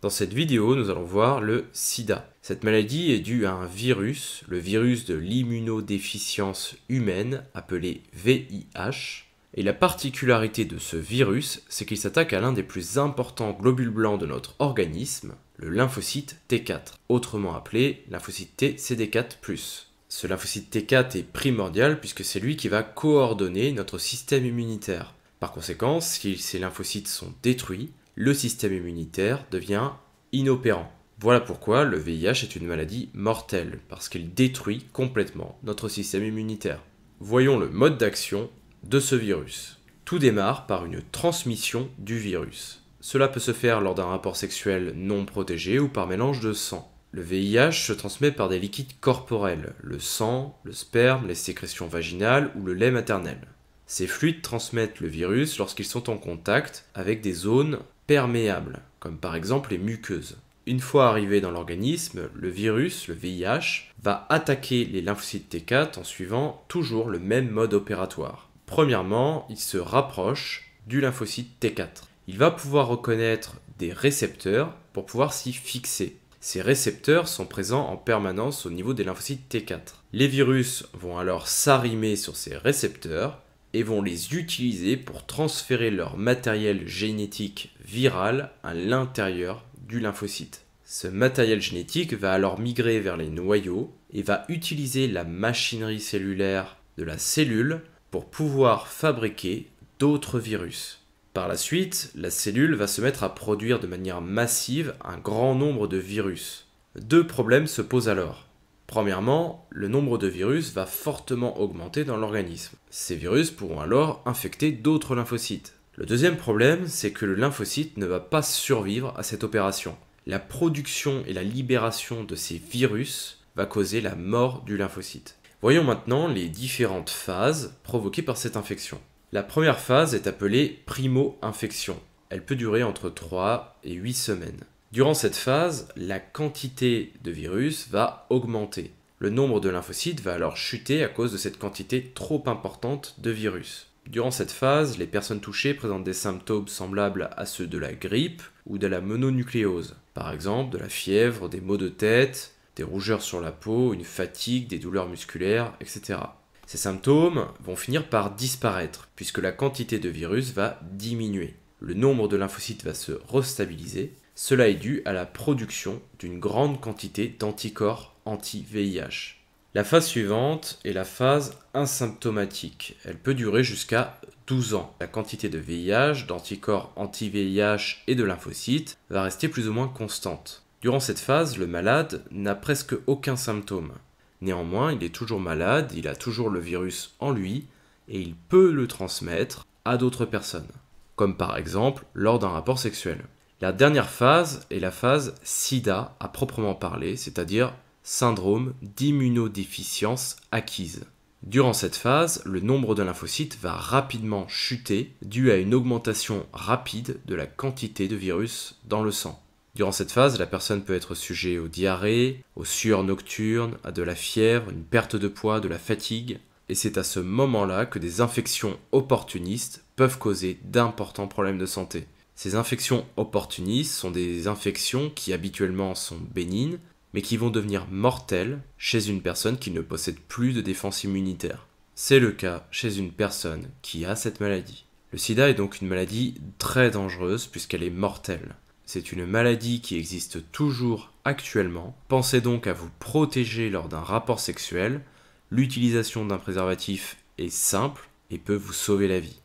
Dans cette vidéo, nous allons voir le sida. Cette maladie est due à un virus, le virus de l'immunodéficience humaine, appelé VIH. Et la particularité de ce virus, c'est qu'il s'attaque à l'un des plus importants globules blancs de notre organisme, le lymphocyte T4, autrement appelé lymphocyte T CD4+. Ce lymphocyte T4 est primordial puisque c'est lui qui va coordonner notre système immunitaire. Par conséquent, si ces lymphocytes sont détruits, le système immunitaire devient inopérant. Voilà pourquoi le VIH est une maladie mortelle, parce qu'il détruit complètement notre système immunitaire. Voyons le mode d'action de ce virus. Tout démarre par une transmission du virus. Cela peut se faire lors d'un rapport sexuel non protégé ou par mélange de sang. Le VIH se transmet par des liquides corporels, le sang, le sperme, les sécrétions vaginales ou le lait maternel. Ces fluides transmettent le virus lorsqu'ils sont en contact avec des zones perméables, comme par exemple les muqueuses. Une fois arrivé dans l'organisme, le virus, le VIH, va attaquer les lymphocytes T4 en suivant toujours le même mode opératoire. Premièrement, il se rapproche du lymphocyte T4. Il va pouvoir reconnaître des récepteurs pour pouvoir s'y fixer. Ces récepteurs sont présents en permanence au niveau des lymphocytes T4. Les virus vont alors s'arrimer sur ces récepteurs et vont les utiliser pour transférer leur matériel génétique viral à l'intérieur du lymphocyte. Ce matériel génétique va alors migrer vers les noyaux et va utiliser la machinerie cellulaire de la cellule pour pouvoir fabriquer d'autres virus. Par la suite, la cellule va se mettre à produire de manière massive un grand nombre de virus. Deux problèmes se posent alors. Premièrement, le nombre de virus va fortement augmenter dans l'organisme. Ces virus pourront alors infecter d'autres lymphocytes. Le deuxième problème, c'est que le lymphocyte ne va pas survivre à cette opération. La production et la libération de ces virus va causer la mort du lymphocyte. Voyons maintenant les différentes phases provoquées par cette infection. La première phase est appelée primo-infection. Elle peut durer entre 3 et 8 semaines. Durant cette phase, la quantité de virus va augmenter. Le nombre de lymphocytes va alors chuter à cause de cette quantité trop importante de virus. Durant cette phase, les personnes touchées présentent des symptômes semblables à ceux de la grippe ou de la mononucléose. Par exemple, de la fièvre, des maux de tête, des rougeurs sur la peau, une fatigue, des douleurs musculaires, etc. Ces symptômes vont finir par disparaître puisque la quantité de virus va diminuer. Le nombre de lymphocytes va se restabiliser. Cela est dû à la production d'une grande quantité d'anticorps anti-VIH. La phase suivante est la phase asymptomatique. Elle peut durer jusqu'à 12 ans. La quantité de VIH, d'anticorps anti-VIH et de lymphocytes va rester plus ou moins constante. Durant cette phase, le malade n'a presque aucun symptôme. Néanmoins, il est toujours malade, il a toujours le virus en lui et il peut le transmettre à d'autres personnes, comme par exemple lors d'un rapport sexuel. La dernière phase est la phase SIDA à proprement parler, c'est-à-dire syndrome d'immunodéficience acquise. Durant cette phase, le nombre de lymphocytes va rapidement chuter dû à une augmentation rapide de la quantité de virus dans le sang. Durant cette phase, la personne peut être sujet aux diarrhées, aux sueurs nocturnes, à de la fièvre, une perte de poids, de la fatigue. Et c'est à ce moment-là que des infections opportunistes peuvent causer d'importants problèmes de santé. Ces infections opportunistes sont des infections qui habituellement sont bénignes, mais qui vont devenir mortelles chez une personne qui ne possède plus de défense immunitaire. C'est le cas chez une personne qui a cette maladie. Le sida est donc une maladie très dangereuse puisqu'elle est mortelle. C'est une maladie qui existe toujours actuellement. Pensez donc à vous protéger lors d'un rapport sexuel. L'utilisation d'un préservatif est simple et peut vous sauver la vie.